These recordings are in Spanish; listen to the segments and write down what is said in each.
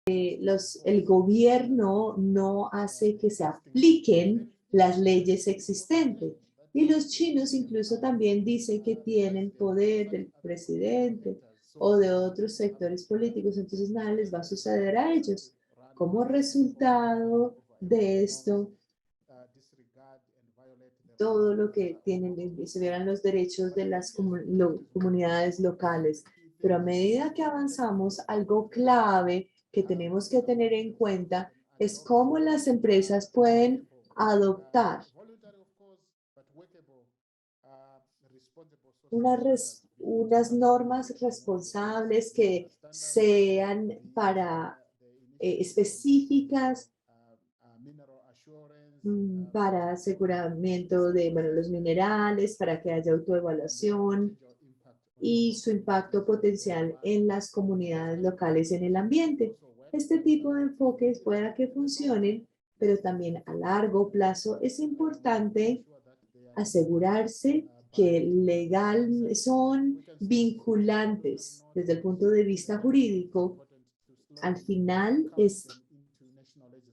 el gobierno no hace que se apliquen las leyes existentes. Y los chinos incluso también dicen que tienen poder del presidente o de otros sectores políticos, entonces nada les va a suceder a ellos. Como resultado de esto, todo lo que tienen, se vieran los derechos de las comunidades locales. Pero a medida que avanzamos, algo clave que tenemos que tener en cuenta es cómo las empresas pueden adoptar unas normas responsables que sean específicas para aseguramiento de los minerales, para que haya autoevaluación y su impacto potencial en las comunidades locales en el ambiente. Este tipo de enfoques pueda que funcionen, pero también a largo plazo es importante asegurarse que son vinculantes desde el punto de vista jurídico. Al final es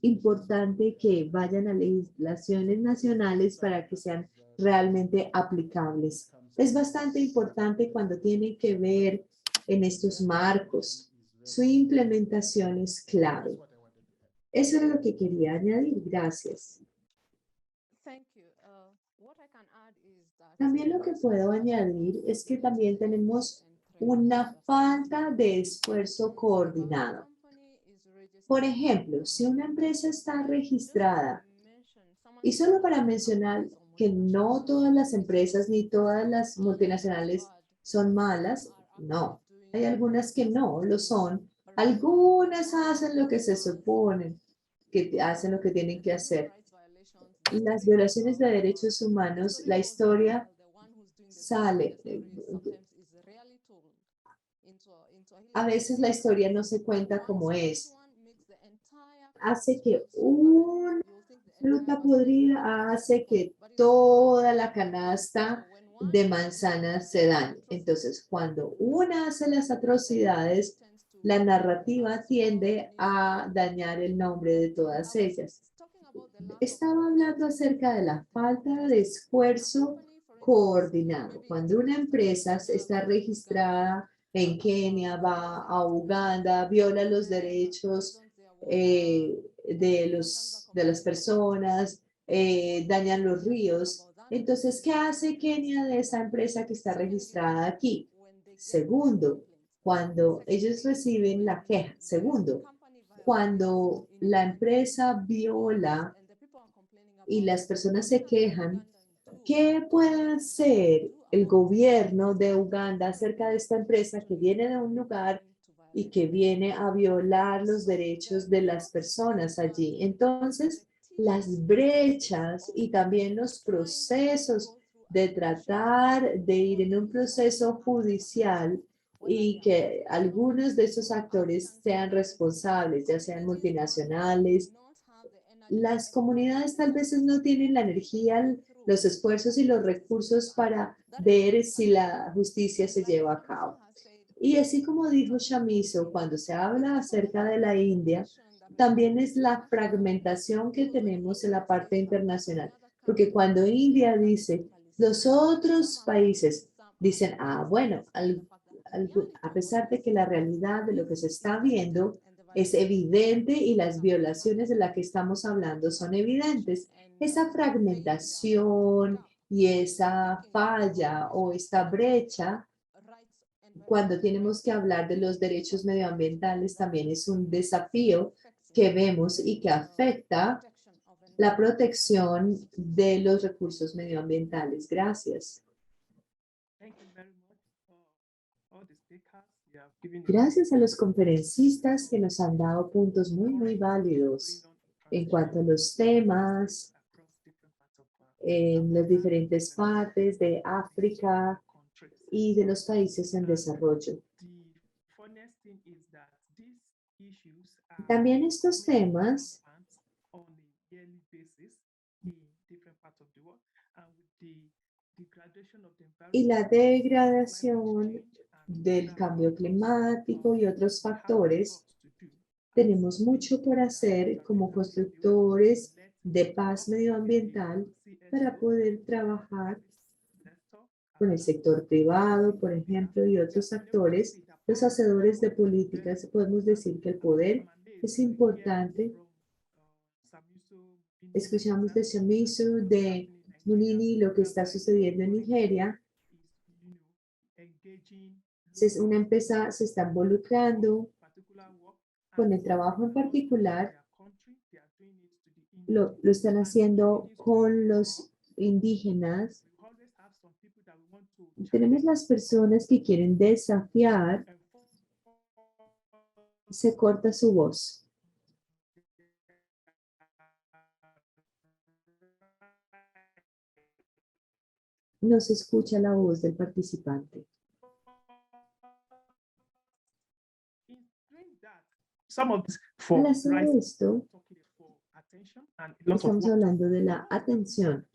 importante que vayan a legislaciones nacionales para que sean realmente aplicables. Es bastante importante cuando tienen que ver en estos marcos. Su implementación es clave. Eso era lo que quería añadir. Gracias. También lo que puedo añadir es que también tenemos una falta de esfuerzo coordinado. Por ejemplo, si una empresa está registrada, y solo para mencionar que no todas las empresas ni todas las multinacionales son malas, no. Hay algunas que no lo son. Algunas hacen lo que se supone, que hacen lo que tienen que hacer. Las violaciones de derechos humanos, la historia sale. A veces la historia no se cuenta como es. Hace que una fruta podrida hace que toda la canasta de manzanas se dañe. Entonces, cuando una hace las atrocidades, la narrativa tiende a dañar el nombre de todas ellas. Estaba hablando acerca de la falta de esfuerzo coordinado. Cuando una empresa está registrada en Kenia, va a Uganda, viola los derechos de las personas, dañan los ríos. Entonces, ¿qué hace Kenia de esa empresa que está registrada aquí? Segundo, cuando ellos reciben la queja. Segundo, cuando la empresa viola y las personas se quejan, ¿qué puede hacer el gobierno de Uganda acerca de esta empresa que viene de un lugar y que viene a violar los derechos de las personas allí? Entonces, las brechas y también los procesos de tratar de ir en un proceso judicial y que algunos de esos actores sean responsables, ya sean multinacionales. Las comunidades tal vez no tienen la energía, los esfuerzos y los recursos para ver si la justicia se lleva a cabo. Y así como dijo Shamiso, cuando se habla acerca de la India, también es la fragmentación que tenemos en la parte internacional. Porque cuando India dice, los otros países dicen, bueno, a pesar de que la realidad de lo que se está viendo es evidente y las violaciones de las que estamos hablando son evidentes, esa fragmentación y esa falla o esta brecha cuando tenemos que hablar de los derechos medioambientales también es un desafío que vemos y que afecta la protección de los recursos medioambientales. Gracias. Gracias a los conferencistas que nos han dado puntos muy válidos en cuanto a los temas en las diferentes partes de África y de los países en desarrollo. También estos temas y la degradación del cambio climático y otros factores Tenemos mucho por hacer como constructores de paz medioambiental para poder trabajar con el sector privado, por ejemplo, y otros actores, los hacedores de políticas. Podemos decir que el poder es importante. Escuchamos de Shamizu, de Munini, lo que está sucediendo en Nigeria. Una empresa se está involucrando con el trabajo en particular, lo están haciendo con los indígenas. Tenemos las personas que quieren desafiar, se corta su voz. No se escucha la voz del participante. Al hacer esto, estamos hablando de la atención.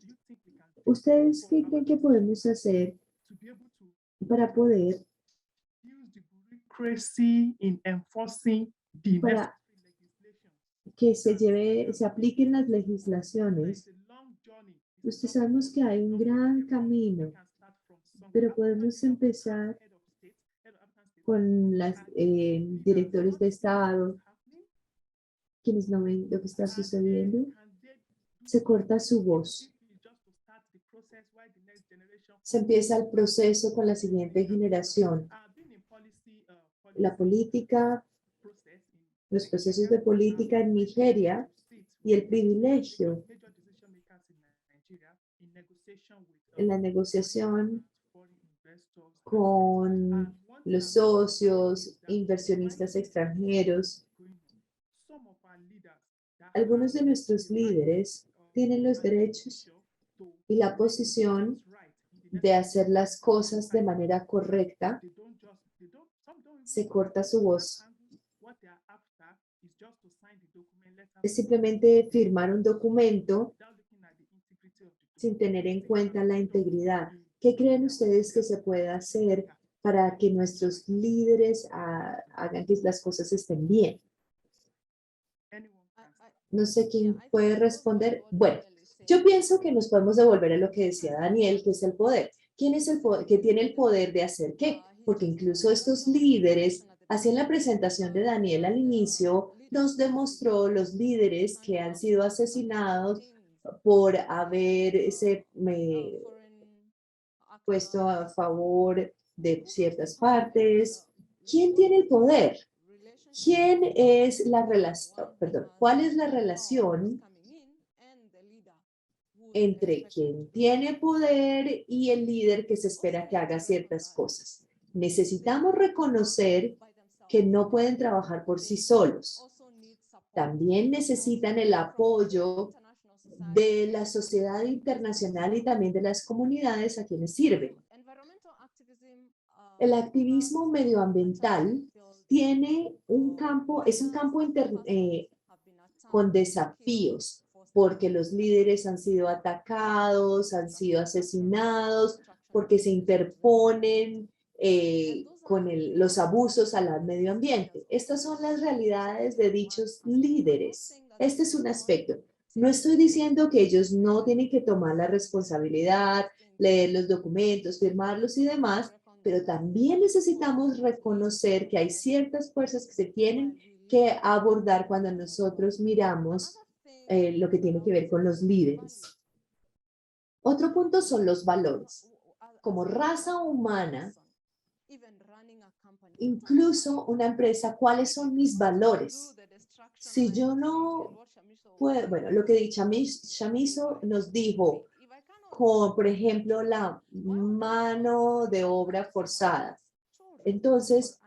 ¿Ustedes qué creen que podemos hacer para poder, para que se apliquen las legislaciones? Ustedes sabemos que hay un gran camino, pero podemos empezar con los directores de Estado, quienes no ven lo que está sucediendo. Se corta su voz. Se empieza el proceso con la siguiente generación. La política, los procesos de política en Nigeria y el privilegio en la negociación con los socios, inversionistas extranjeros. Algunos de nuestros líderes tienen los derechos y la posición de hacer las cosas de manera correcta. Se corta su voz. Es simplemente firmar un documento sin tener en cuenta la integridad. ¿Qué creen ustedes que se puede hacer para que nuestros líderes hagan que las cosas estén bien? No sé quién puede responder. Bueno, yo pienso que nos podemos devolver a lo que decía Daniel, que es el poder. ¿Quién es el poder, que tiene el poder de hacer qué? Porque incluso estos líderes, así en la presentación de Daniel al inicio, nos demostró los líderes que han sido asesinados por haberse puesto a favor de ciertas partes. ¿Quién tiene el poder? ¿Quién es la relación, perdón, cuál es la relación entre quien tiene poder y el líder que se espera que haga ciertas cosas? Necesitamos reconocer que no pueden trabajar por sí solos. También necesitan el apoyo de la sociedad internacional y también de las comunidades a quienes sirven. El activismo medioambiental tiene un campo, es un campo con desafíos, porque los líderes han sido atacados, han sido asesinados, porque se interponen con los abusos al medio ambiente. Estas son las realidades de dichos líderes. Este es un aspecto. No estoy diciendo que ellos no tienen que tomar la responsabilidad, leer los documentos, firmarlos y demás, pero también necesitamos reconocer que hay ciertas fuerzas que se tienen que abordar cuando nosotros miramos lo que tiene que ver con los líderes. Otro punto son los valores. Como raza humana, incluso una empresa, ¿cuáles son mis valores? Si yo no puedo, bueno, lo que Shamizu nos dijo, con, por ejemplo, la mano de obra forzada. Entonces,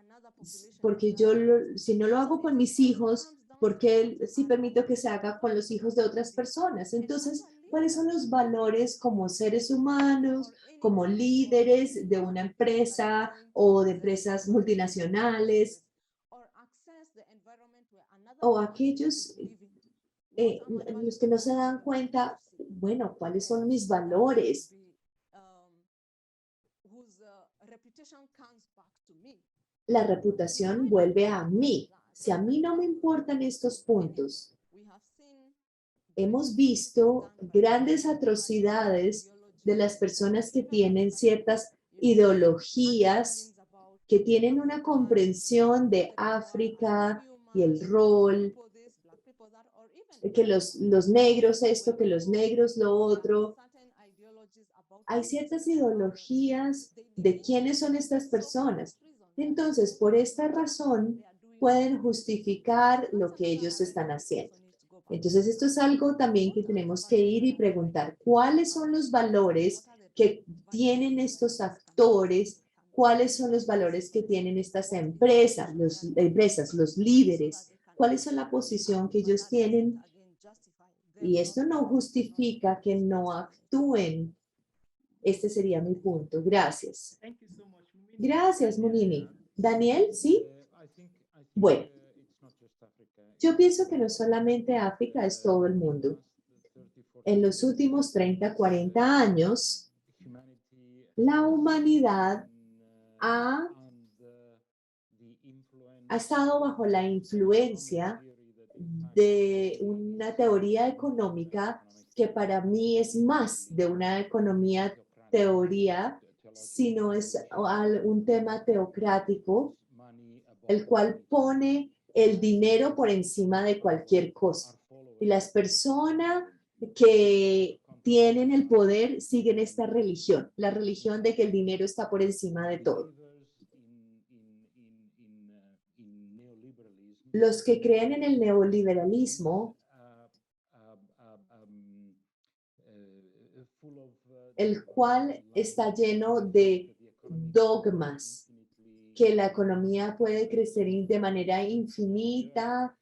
porque yo, si no lo hago con mis hijos, ¿por qué sí permito que se haga con los hijos de otras personas? Entonces, ¿cuáles son los valores como seres humanos, como líderes de una empresa o de empresas multinacionales? O aquellos los que no se dan cuenta, bueno, ¿cuáles son mis valores? La reputación vuelve a mí. Si a mí no me importan estos puntos, hemos visto grandes atrocidades de las personas que tienen ciertas ideologías, que tienen una comprensión de África y el rol, que los negros esto, que los negros lo otro. Hay ciertas ideologías de quiénes son estas personas. Entonces, por esta razón, pueden justificar lo que ellos están haciendo. Entonces, esto es algo también que tenemos que ir y preguntar, ¿cuáles son los valores que tienen estos actores? ¿Cuáles son los valores que tienen estas empresas, los líderes? ¿Cuál es la posición que ellos tienen? Y esto no justifica que no actúen. Este sería mi punto. Gracias. Gracias, Munini. Daniel, ¿sí? Bueno, yo pienso que no solamente África, es todo el mundo. En los últimos 30, 40 años, la humanidad ha estado bajo la influencia de una teoría económica que para mí es más de una economía teoría, sino es un tema teocrático, el cual pone el dinero por encima de cualquier cosa. Y las personas que tienen el poder siguen esta religión, la religión de que el dinero está por encima de todo. Los que creen en el neoliberalismo, el cual está lleno de dogmas, que la economía puede crecer de manera infinita,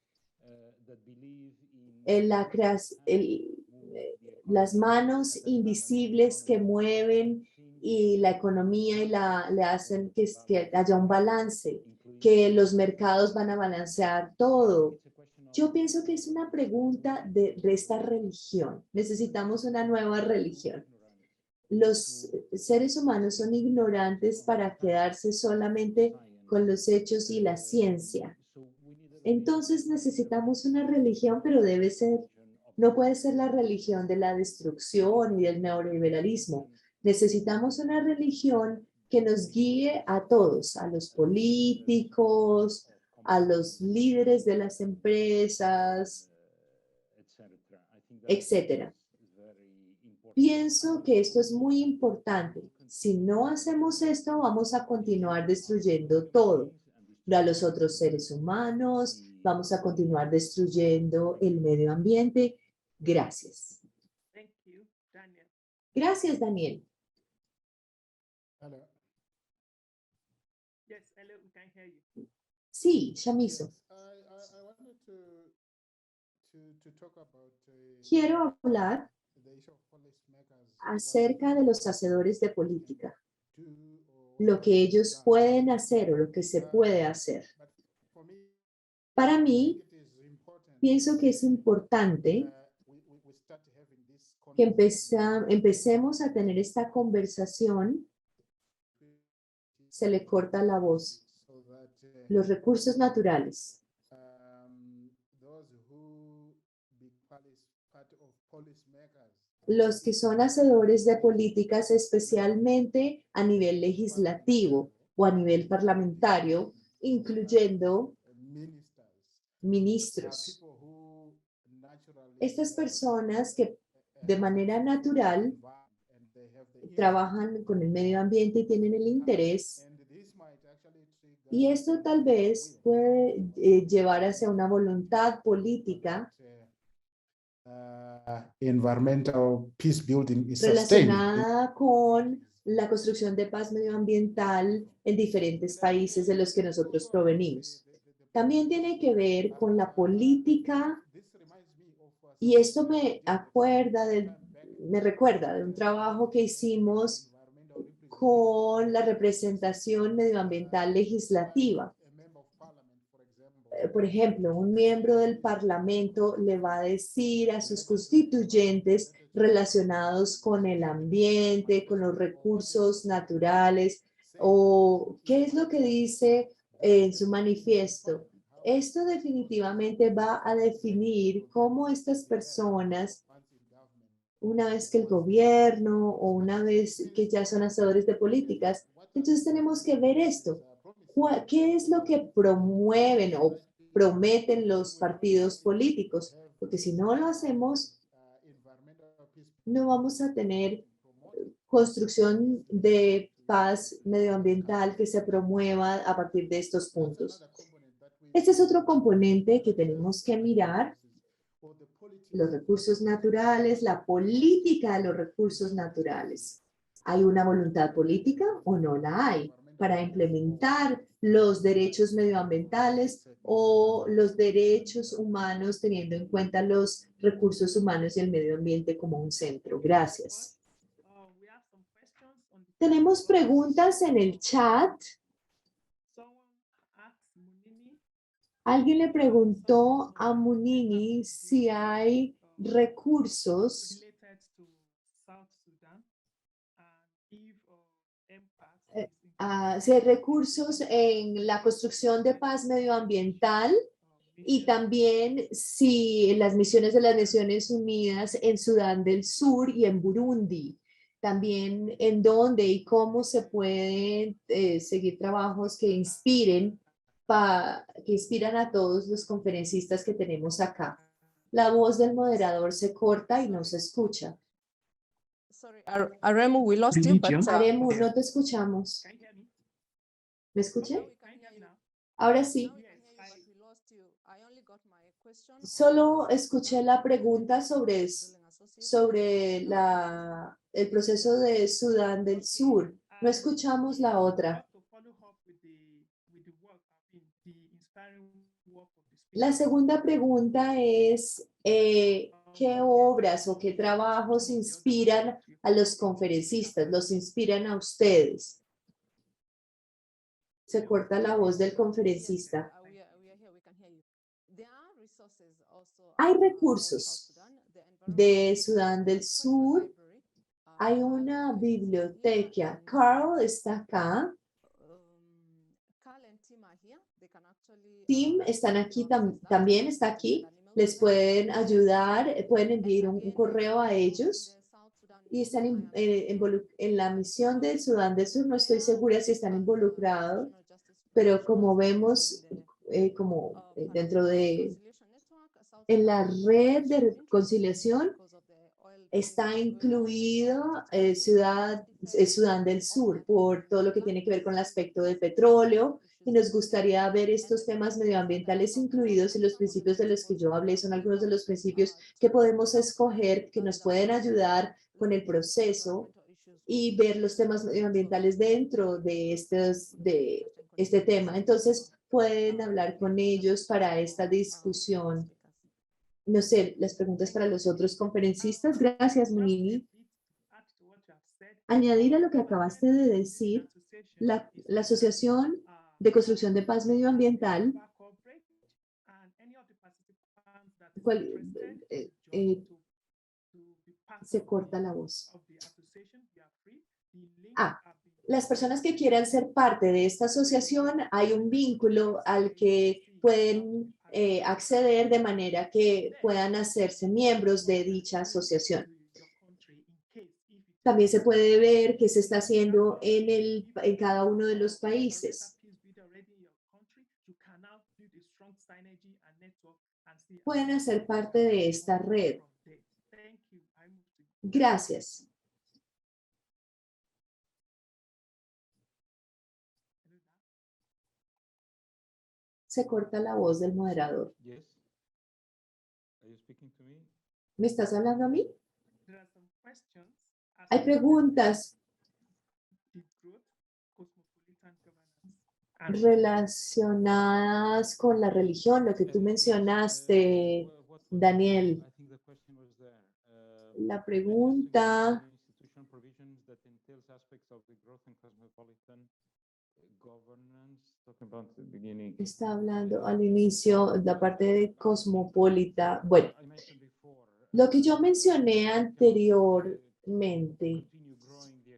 las manos invisibles que mueven y la economía le hacen que haya un balance, que los mercados van a balancear todo. Yo pienso que es una pregunta de esta religión. Necesitamos una nueva religión. Los seres humanos son ignorantes para quedarse solamente con los hechos y la ciencia. Entonces necesitamos una religión, pero no puede ser la religión de la destrucción y del neoliberalismo. Necesitamos una religión que nos guíe a todos, a los políticos, a los líderes de las empresas, etcétera. Pienso que esto es muy importante. Si no hacemos esto, vamos a continuar destruyendo todo. A los otros seres humanos, vamos a continuar destruyendo el medio ambiente. Gracias. Gracias, Daniel. Sí, Shamiso. Quiero hablar acerca de los hacedores de política, lo que ellos pueden hacer o lo que se puede hacer. Para mí, pienso que es importante que empecemos a tener esta conversación. Se le corta la voz. Los recursos naturales. Los que son hacedores de políticas, especialmente a nivel legislativo o a nivel parlamentario, incluyendo ministros. Estas personas que de manera natural trabajan con el medio ambiente y tienen el interés, y esto tal vez puede llevar hacia una voluntad política environmental peace building is relacionada con la construcción de paz medioambiental en diferentes países de los que nosotros provenimos. También tiene que ver con la política, y esto me recuerda de un trabajo que hicimos con la representación medioambiental legislativa. Por ejemplo, un miembro del Parlamento le va a decir a sus constituyentes relacionados con el ambiente, con los recursos naturales, o qué es lo que dice en su manifiesto. Esto definitivamente va a definir cómo estas personas, una vez que el gobierno o una vez que ya son hacedores de políticas, entonces tenemos que ver esto. ¿Qué es lo que promueven o prometen los partidos políticos? Porque si no lo hacemos, no vamos a tener construcción de paz medioambiental que se promueva a partir de estos puntos. Este es otro componente que tenemos que mirar: los recursos naturales, la política de los recursos naturales. ¿Hay una voluntad política o no la hay para implementar los derechos medioambientales o los derechos humanos teniendo en cuenta los recursos humanos y el medio ambiente como un centro? Gracias. Tenemos preguntas en el chat. Alguien le preguntó a Munini si hay recursos si hay recursos en la construcción de paz medioambiental y también si las misiones de las Naciones Unidas en Sudán del Sur y en Burundi, también en dónde y cómo se pueden seguir trabajos que inspiren, que inspiran a todos los conferencistas que tenemos acá. La voz del moderador se corta y no se escucha. Aremu, we lost you, but Aremu, no te escuchamos. ¿Me escuché? Ahora sí. Solo escuché la pregunta sobre el proceso de Sudán del Sur. No escuchamos la otra. La segunda pregunta es, ¿qué obras o qué trabajos inspiran a los conferencistas? ¿Los inspiran a ustedes? Se corta la voz del conferencista. Hay recursos de Sudán del Sur. Hay una biblioteca. Carl está acá. Tim están aquí, también está aquí. Les pueden ayudar, pueden enviar un correo a ellos. Y están en la misión del Sudán del Sur. No estoy segura si están involucrados, pero como vemos, dentro de en la red de reconciliación está incluido Sudán del Sur por todo lo que tiene que ver con el aspecto del petróleo, y nos gustaría ver estos temas medioambientales incluidos, y los principios de los que yo hablé son algunos de los principios que podemos escoger que nos pueden ayudar con el proceso y ver los temas medioambientales dentro de este tema. Entonces pueden hablar con ellos para esta discusión. No sé, las preguntas para los otros conferencistas. Gracias, Munini. Añadir a lo que acabaste de decir, la Asociación de Construcción de Paz Medioambiental se corta la voz. Las personas que quieran ser parte de esta asociación, hay un vínculo al que pueden acceder de manera que puedan hacerse miembros de dicha asociación. También se puede ver qué se está haciendo en cada uno de los países. Pueden hacer parte de esta red. Gracias. Se corta la voz del moderador. ¿Me estás hablando a mí? Hay preguntas relacionadas con la religión, lo que tú mencionaste, Daniel. La pregunta está hablando al inicio de la parte de cosmopolita. Bueno, lo que yo mencioné anteriormente,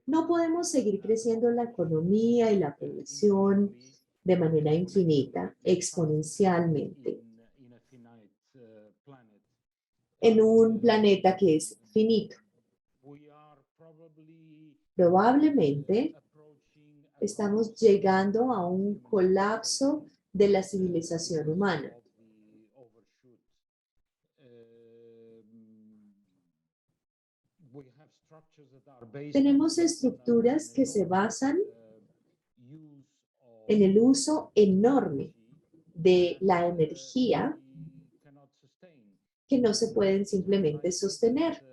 no podemos seguir creciendo la economía y la población de manera infinita, exponencialmente, en un planeta que es finito. Probablemente estamos llegando a un colapso de la civilización humana. Tenemos estructuras que se basan en el uso enorme de la energía que no se pueden simplemente sostener.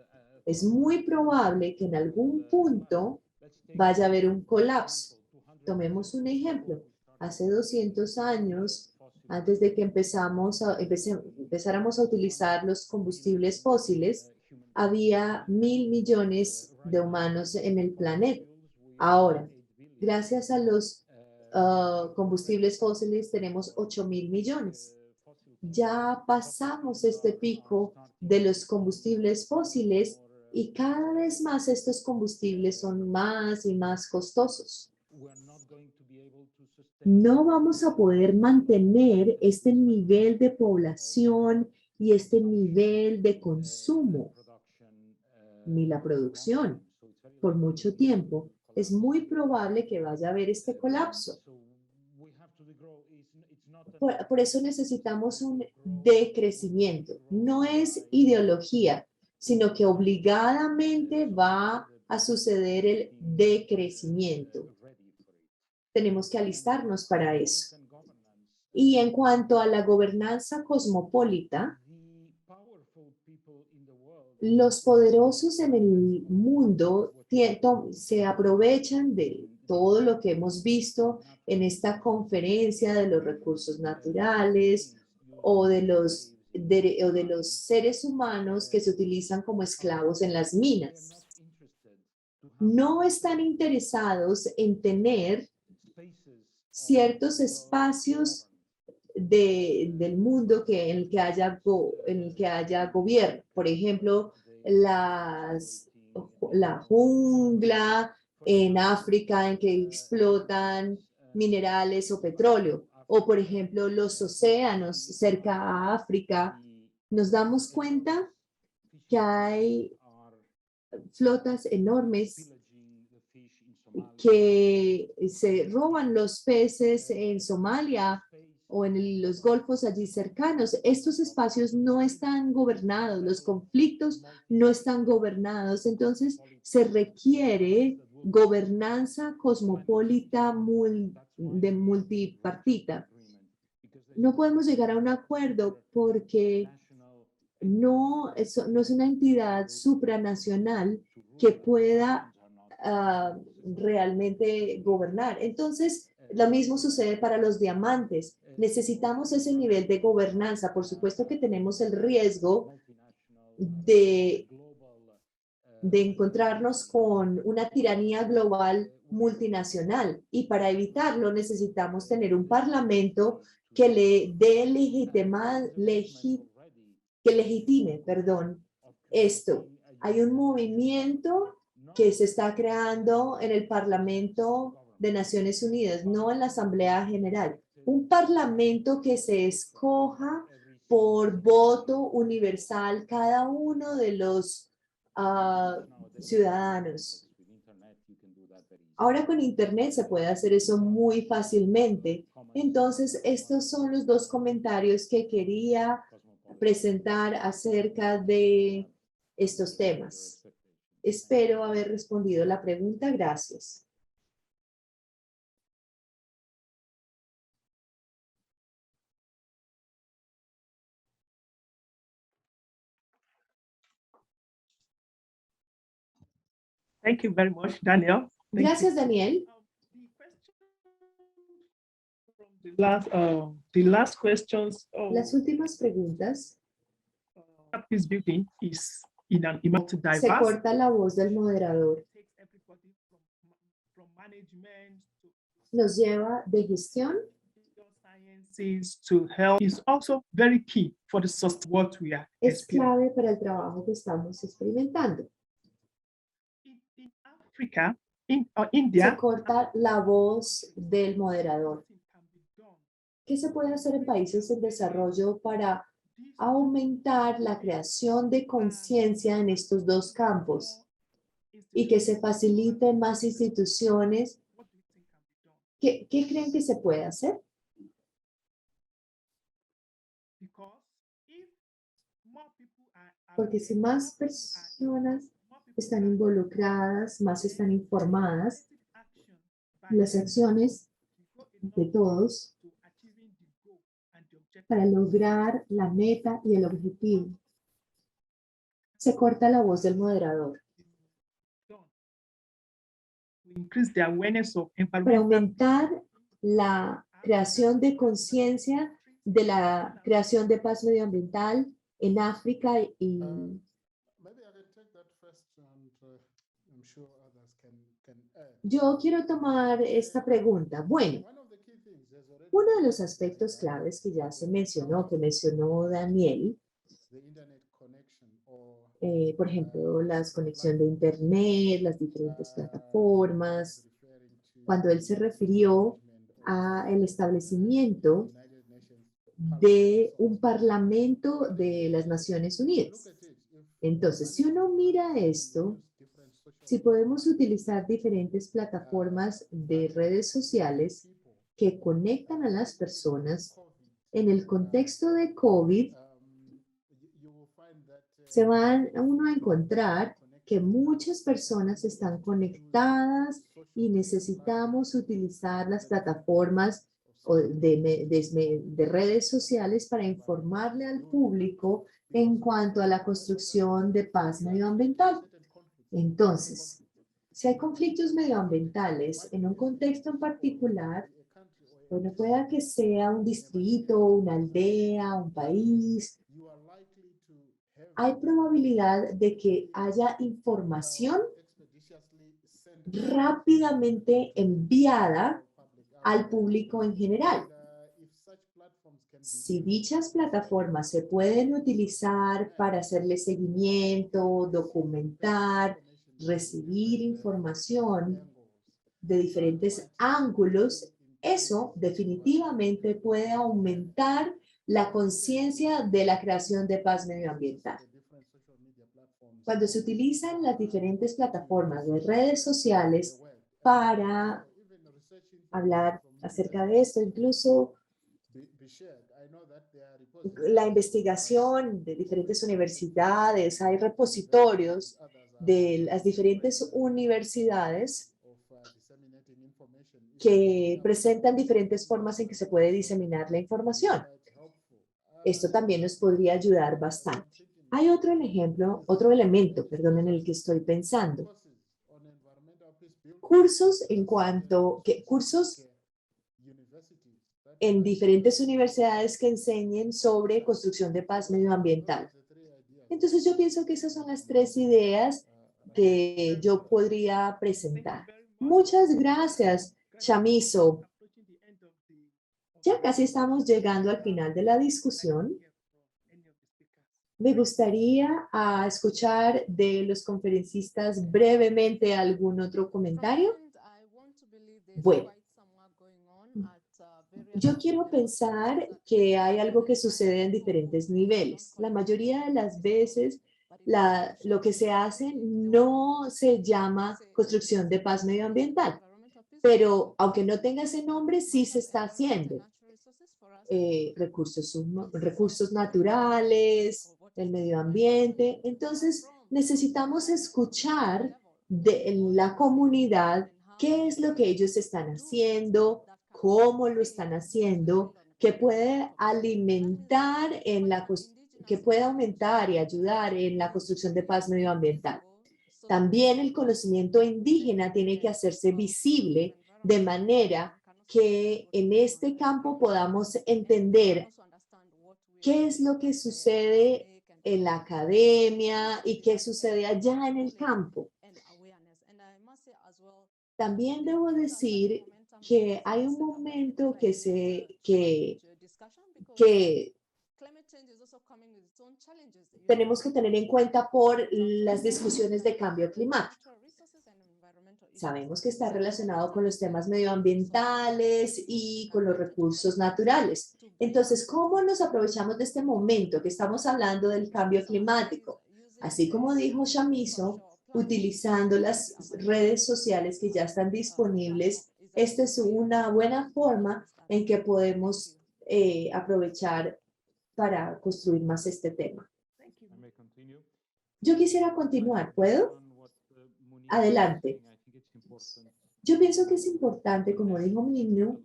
Es muy probable que en algún punto vaya a haber un colapso. Tomemos un ejemplo. Hace 200 años, antes de que empezáramos a utilizar los combustibles fósiles, había 1.000 millones de humanos en el planeta. Ahora, gracias a los combustibles fósiles, tenemos 8.000 millones. Ya pasamos este pico de los combustibles fósiles y cada vez más estos combustibles son más y más costosos. No vamos a poder mantener este nivel de población y este nivel de consumo, ni la producción, por mucho tiempo. Es muy probable que vaya a haber este colapso. Por eso necesitamos un decrecimiento. No es ideología, sino que obligadamente va a suceder el decrecimiento. Tenemos que alistarnos para eso. Y en cuanto a la gobernanza cosmopolita, los poderosos en el mundo se aprovechan de todo lo que hemos visto en esta conferencia de los recursos naturales o de los seres humanos que se utilizan como esclavos en las minas. No están interesados en tener ciertos espacios del mundo en el que haya gobierno. Por ejemplo, la jungla en África en que explotan minerales o petróleo. O, por ejemplo, los océanos cerca a África. Nos damos cuenta que hay flotas enormes que se roban los peces en Somalia o en los golfos allí cercanos. Estos espacios no están gobernados, los conflictos no están gobernados, entonces se requiere gobernanza cosmopolita de multipartita. No podemos llegar a un acuerdo porque no es una entidad supranacional que pueda realmente gobernar. Entonces, lo mismo sucede para los diamantes. Necesitamos ese nivel de gobernanza. Por supuesto que tenemos el riesgo de encontrarnos con una tiranía global multinacional y para evitarlo necesitamos tener un parlamento que le dé legitime, esto. Hay un movimiento que se está creando en el Parlamento de Naciones Unidas, no en la Asamblea General. Un parlamento que se escoja por voto universal cada uno de los ciudadanos. Ahora con Internet se puede hacer eso muy fácilmente. Entonces, estos son los dos comentarios que quería presentar acerca de estos temas. Espero haber respondido la pregunta. Gracias. Thank you very much, Daniel. Gracias, Daniel. The last questions. Las últimas preguntas. Peace building is in an multi-diverse. Se corta la voz del moderador. Nos lleva de gestión. To help is also very key for the what we are. Es clave para el trabajo que estamos experimentando. In África, India, se corta la voz del moderador. ¿Qué se puede hacer en países en desarrollo para aumentar la creación de conciencia en estos dos campos y que se faciliten más instituciones? ¿Qué creen que se puede hacer? Porque si más personas están involucradas, más están informadas, las acciones de todos para lograr la meta y el objetivo. Se corta la voz del moderador. Para aumentar la creación de conciencia de la creación de paz medioambiental en África y yo quiero tomar esta pregunta. Bueno, uno de los aspectos claves que ya se mencionó, que mencionó Daniel, por ejemplo, la conexión de Internet, las diferentes plataformas, cuando él se refirió al establecimiento de un parlamento de las Naciones Unidas. Entonces, si uno mira esto, si podemos utilizar diferentes plataformas de redes sociales que conectan a las personas en el contexto de COVID, se van uno a encontrar que muchas personas están conectadas y necesitamos utilizar las plataformas de redes sociales para informarle al público en cuanto a la construcción de paz medioambiental. Entonces, si hay conflictos medioambientales en un contexto en particular, bueno, pueda que sea un distrito, una aldea, un país, hay probabilidad de que haya información rápidamente enviada al público en general. Si dichas plataformas se pueden utilizar para hacerle seguimiento, documentar, recibir información de diferentes ángulos, eso definitivamente puede aumentar la conciencia de la creación de paz medioambiental. Cuando se utilizan las diferentes plataformas de redes sociales para hablar acerca de esto, incluso la investigación de diferentes universidades, hay repositorios de las diferentes universidades que presentan diferentes formas en que se puede diseminar la información. Esto también nos podría ayudar bastante. Hay otro ejemplo, otro elemento, perdón, en el que estoy pensando. Cursos en diferentes universidades que enseñen sobre construcción de paz medioambiental. Entonces yo pienso que esas son las tres ideas que yo podría presentar. Muchas gracias, Chamizo. Ya casi estamos llegando al final de la discusión. Me gustaría escuchar de los conferencistas brevemente algún otro comentario. Bueno, yo quiero pensar que hay algo que sucede en diferentes niveles. La mayoría de las veces lo que se hace no se llama construcción de paz medioambiental, pero aunque no tenga ese nombre, sí se está haciendo. Recursos naturales, el medio ambiente. Entonces, necesitamos escuchar de la comunidad qué es lo que ellos están haciendo, cómo lo están haciendo, que puede alimentar que puede aumentar y ayudar en la construcción de paz medioambiental. También el conocimiento indígena tiene que hacerse visible de manera que en este campo podamos entender qué es lo que sucede en la academia y qué sucede allá en el campo. También debo decir que hay un momento que tenemos que tener en cuenta por las discusiones de cambio climático. Sabemos que está relacionado con los temas medioambientales y con los recursos naturales. Entonces, ¿cómo nos aprovechamos de este momento que estamos hablando del cambio climático? Así como dijo Shamiso, utilizando las redes sociales que ya están disponibles, esta es una buena forma en que podemos aprovechar para construir más este tema. Yo quisiera continuar, ¿puedo? Adelante. Yo pienso que es importante, como dijo Minu,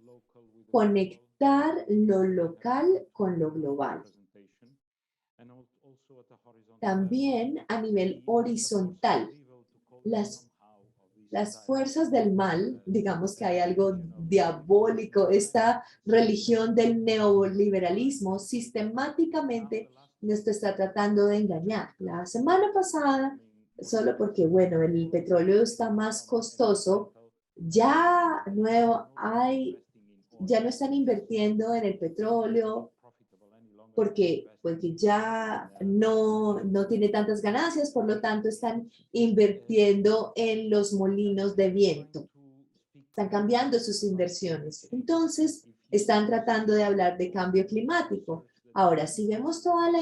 conectar lo local con lo global. También a nivel horizontal, las fuerzas del mal, digamos que hay algo diabólico, esta religión del neoliberalismo sistemáticamente nos está tratando de engañar. La semana pasada, solo porque, bueno, el petróleo está más costoso, ya no están invirtiendo en el petróleo porque ya no tiene tantas ganancias, por lo tanto están invirtiendo en los molinos de viento. Están cambiando sus inversiones. Entonces, están tratando de hablar de cambio climático. Ahora, si vemos toda la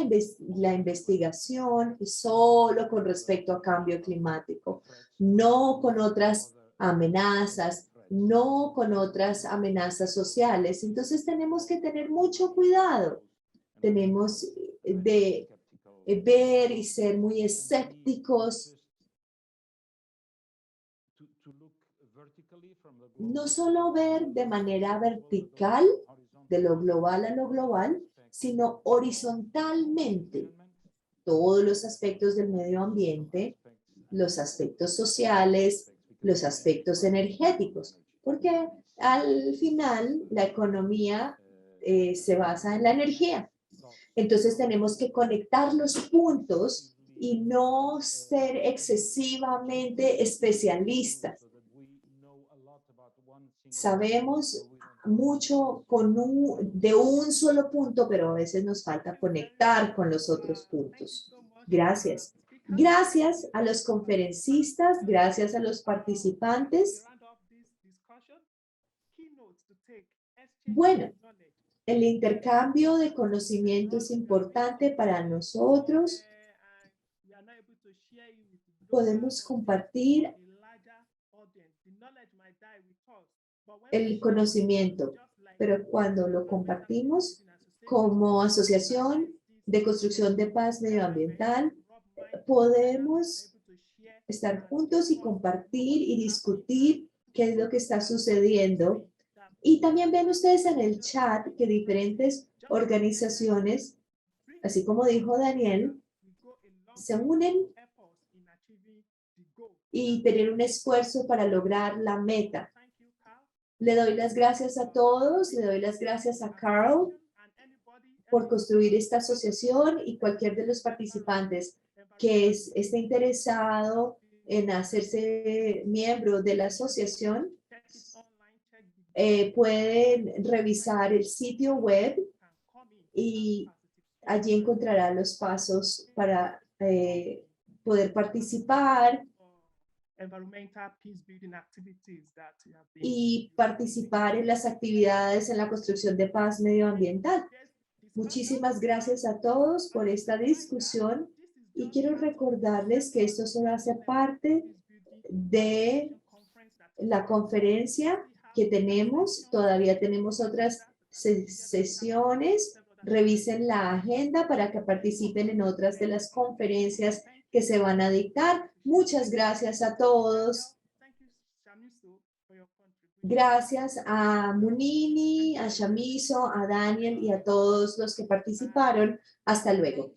investigación solo con respecto a cambio climático, no con otras amenazas, no con otras amenazas sociales, entonces tenemos que tener mucho cuidado. Tenemos de ver y ser muy escépticos. No solo ver de manera vertical, de lo global a lo global, sino horizontalmente todos los aspectos del medio ambiente, los aspectos sociales, los aspectos energéticos, porque al final la economía se basa en la energía. Entonces tenemos que conectar los puntos y no ser excesivamente especialistas. Sabemos mucho de un solo punto, pero a veces nos falta conectar con los otros puntos. Gracias. Gracias a los conferencistas, gracias a los participantes. Bueno, el intercambio de conocimiento es importante para nosotros. Podemos compartir el conocimiento, pero cuando lo compartimos como asociación de construcción de paz medioambiental, podemos estar juntos y compartir y discutir qué es lo que está sucediendo. Y también ven ustedes en el chat que diferentes organizaciones, así como dijo Daniel, se unen y tener un esfuerzo para lograr la meta. Le doy las gracias a todos, le doy las gracias a Carl por construir esta asociación y cualquier de los participantes que esté interesado en hacerse miembro de la asociación, pueden revisar el sitio web y allí encontrará los pasos para poder participar y participar en las actividades en la construcción de paz medioambiental. Muchísimas gracias a todos por esta discusión y quiero recordarles que esto solo hace parte de la conferencia que tenemos. Todavía tenemos otras sesiones. Revisen la agenda para que participen en otras de las conferencias que se van a dictar. Muchas gracias a todos. Gracias a Munini, a Shamiso, a Daniel y a todos los que participaron. Hasta luego.